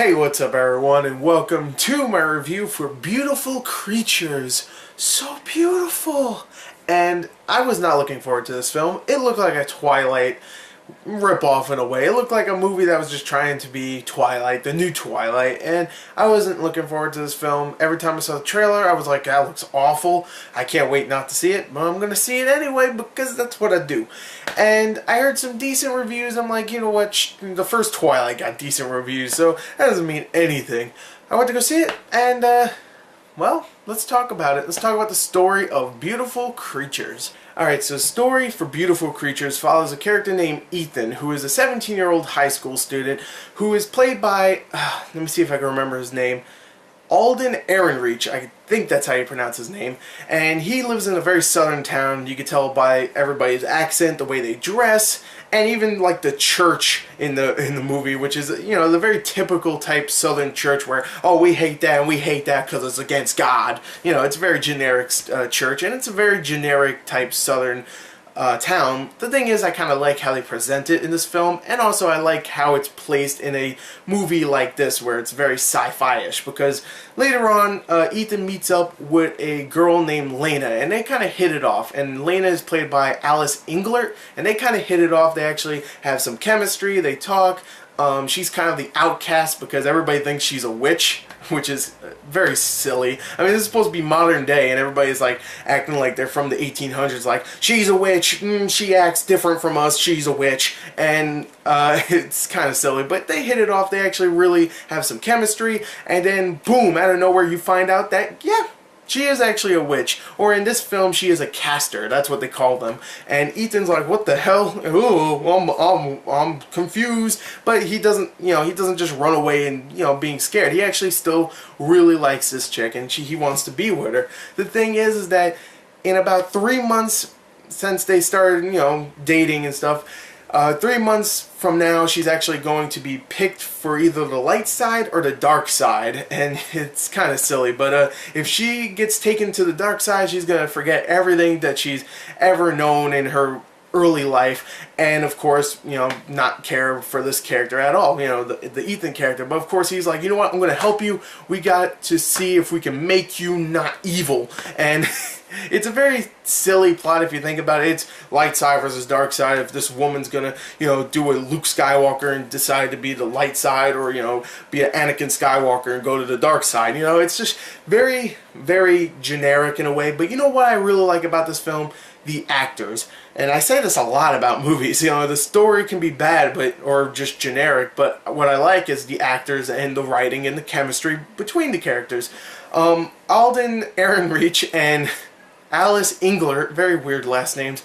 Hey, what's up everyone, and welcome to my review for Beautiful Creatures. So beautiful! And I was not looking forward to this film. It looked like a Twilight ripoff in a way. It looked like a movie that was just trying to be Twilight, the new Twilight, and I wasn't looking forward to this film. Every time I saw the trailer, I was like, that looks awful. I can't wait not to see it, but I'm gonna see it anyway because that's what I do. And I heard some decent reviews. I'm like, you know what, the first Twilight got decent reviews, so that doesn't mean anything. I went to go see it, and well, let's talk about it. Let's talk about the story of Beautiful Creatures. Alright, so the story for Beautiful Creatures follows a character named Ethan, who is a 17-year-old high school student who is played by, let me see if I can remember his name, Alden Ehrenreich. I think that's how you pronounce his name. And he lives in a very southern town. You can tell by everybody's accent, the way they dress, and even like the church in the movie, which is, you know, the very typical type southern church where, oh, we hate that and we hate that because it's against God. You know, it's a very generic church, and it's a very generic type southern town. The thing is, I kind of like how they present it in this film, and also I like how it's placed in a movie like this where it's very sci-fi-ish, because later on Ethan meets up with a girl named Lena, and they kind of hit it off, and Lena is played by Alice Englert, and they kind of hit it off. They actually have some chemistry, they talk. She's kind of the outcast because everybody thinks she's a witch, which is very silly. I mean, this is supposed to be modern day, and everybody's like acting like they're from the 1800s, like, she's a witch, she acts different from us, she's a witch, and it's kind of silly, but they hit it off. They actually really have some chemistry, and then boom, out of nowhere you find out that, yeah, she is actually a witch, or in this film, she is a caster. That's what they call them. And Ethan's like, "What the hell? Ooh, I'm confused." But he doesn't, you know, he doesn't just run away and, you know, being scared. He actually still really likes this chick, and he wants to be with her. The thing is that in about 3 months since they started, you know, dating and stuff, 3 months from now, she's actually going to be picked for either the light side or the dark side, and it's kind of silly, but if she gets taken to the dark side, she's going to forget everything that she's ever known in her early life, and of course, you know, not care for this character at all, you know, the Ethan character. But of course he's like, you know what, I'm going to help you. We got to see if we can make you not evil. And it's a very silly plot if you think about it. It's light side versus dark side. If this woman's gonna, you know, do a Luke Skywalker and decide to be the light side, or, you know, be an Anakin Skywalker and go to the dark side. You know, it's just very, very generic in a way. But you know what I really like about this film? The actors. And I say this a lot about movies, you know, the story can be bad, but, or just generic, but what I like is the actors and the writing and the chemistry between the characters. Alden Ehrenreich and Alice Englert, very weird last names.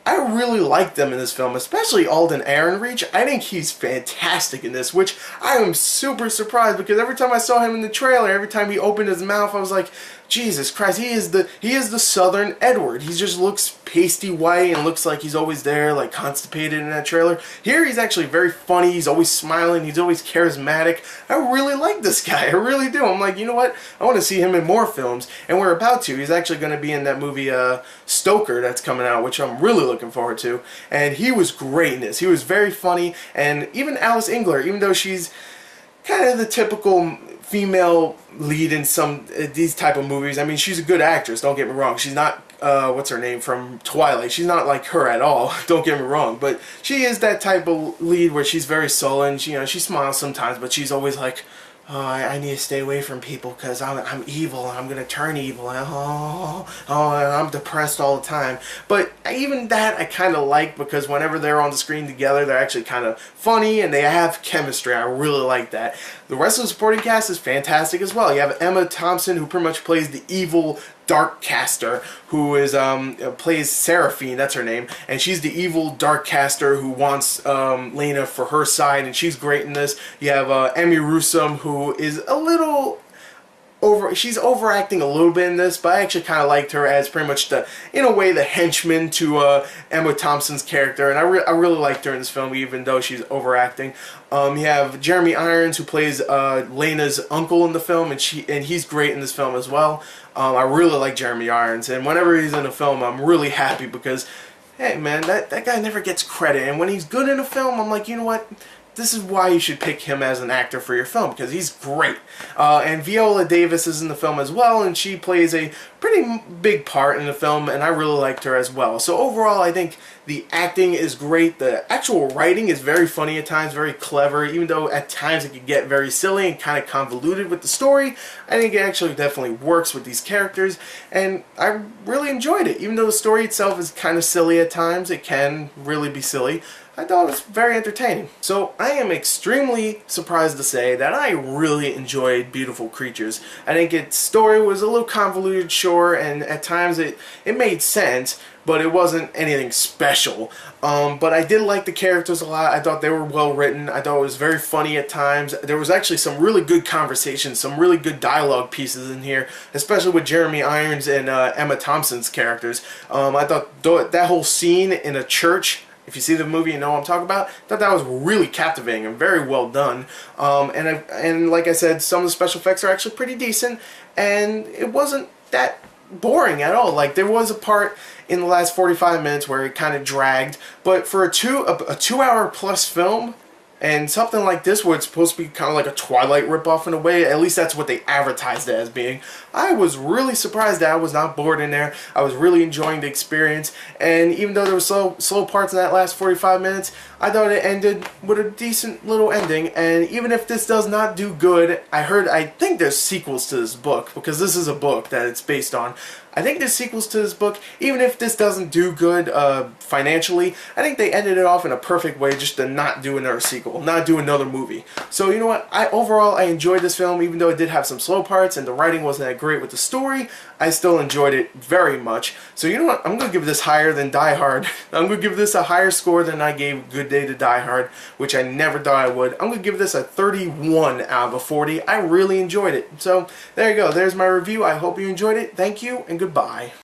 I really like them in this film, especially Alden Ehrenreich. I think he's fantastic in this, which I am super surprised, because every time I saw him in the trailer, every time he opened his mouth, I was like, Jesus Christ, he is the Southern Edward. He just looks pasty white and looks like he's always there, like constipated in that trailer. Here he's actually very funny, he's always smiling, he's always charismatic. I really like this guy, I really do. I'm like, you know what, I want to see him in more films, and we're about to. He's actually going to be in that movie Stoker that's coming out, which I'm really looking forward to. And he was great in this. He was very funny, and even Alice Englert, even though she's kind of the typical female lead in some these type of movies. I mean, she's a good actress, don't get me wrong. She's not, what's her name from Twilight. She's not like her at all, don't get me wrong. But she is that type of lead where she's very sullen. She, you know, she smiles sometimes, but she's always like, oh, I need to stay away from people because I'm evil, I'm going to turn evil, I'm depressed all the time. But even that I kind of like, because whenever they're on the screen together, they're actually kind of funny and they have chemistry. I really like that. The rest of the supporting cast is fantastic as well. You have Emma Thompson, who pretty much plays the evil dark caster, who is plays Seraphine, that's her name, and she's the evil dark caster who wants Lena for her side, and she's great in this. You have Emmy Rossum, who is a little she's overacting a little bit in this, but I actually kind of liked her as pretty much the, in a way, the henchman to Emma Thompson's character, and I really liked her in this film, even though she's overacting. You have Jeremy Irons, who plays Lena's uncle in the film, and he's great in this film as well. I really like Jeremy Irons, and whenever he's in a film, I'm really happy, because hey man, that guy never gets credit, and when he's good in a film, I'm like, you know what, this is why you should pick him as an actor for your film, because he's great. And Viola Davis is in the film as well, and she plays a pretty big part in the film, and I really liked her as well. So overall, I think the acting is great. The actual writing is very funny at times, very clever, even though at times it could get very silly and kind of convoluted with the story. I think it actually definitely works with these characters, and I really enjoyed it. Even though the story itself is kind of silly at times, it can really be silly, I thought it was very entertaining. So I am extremely surprised to say that I really enjoyed Beautiful Creatures. I think its story was a little convoluted, sure, and at times it made sense, but it wasn't anything special. But I did like the characters a lot. I thought they were well written. I thought it was very funny at times. There was actually some really good conversations, some really good dialogue pieces in here, especially with Jeremy Irons and Emma Thompson's characters. I thought that whole scene in a church, if you see the movie, you know what I'm talking about. I thought that was really captivating and very well done. And like I said, some of the special effects are actually pretty decent, and it wasn't that boring at all. Like, there was a part in the last 45 minutes where it kind of dragged, but for a 2 hour plus film, and something like this where it's supposed to be kind of like a Twilight ripoff in a way, at least that's what they advertised it as being, I was really surprised that I was not bored in there. I was really enjoying the experience, and even though there were slow parts in that last 45 minutes, I thought it ended with a decent little ending. And even if this does not do good, I think there's sequels to this book, because this is a book that it's based on. I think there's sequels to this book. Even if this doesn't do good financially, I think they ended it off in a perfect way, just to not do another sequel, not do another movie. So you know what, overall I enjoyed this film. Even though it did have some slow parts and the writing wasn't that great with the story, I still enjoyed it very much. So you know what, I'm going to give this higher than Die Hard. I'm going to give this a higher score than I gave Good Day to Die Hard, which I never thought I would. I'm going to give this a 31 out of a 40. I really enjoyed it. So there you go, there's my review. I hope you enjoyed it. Thank you and goodbye.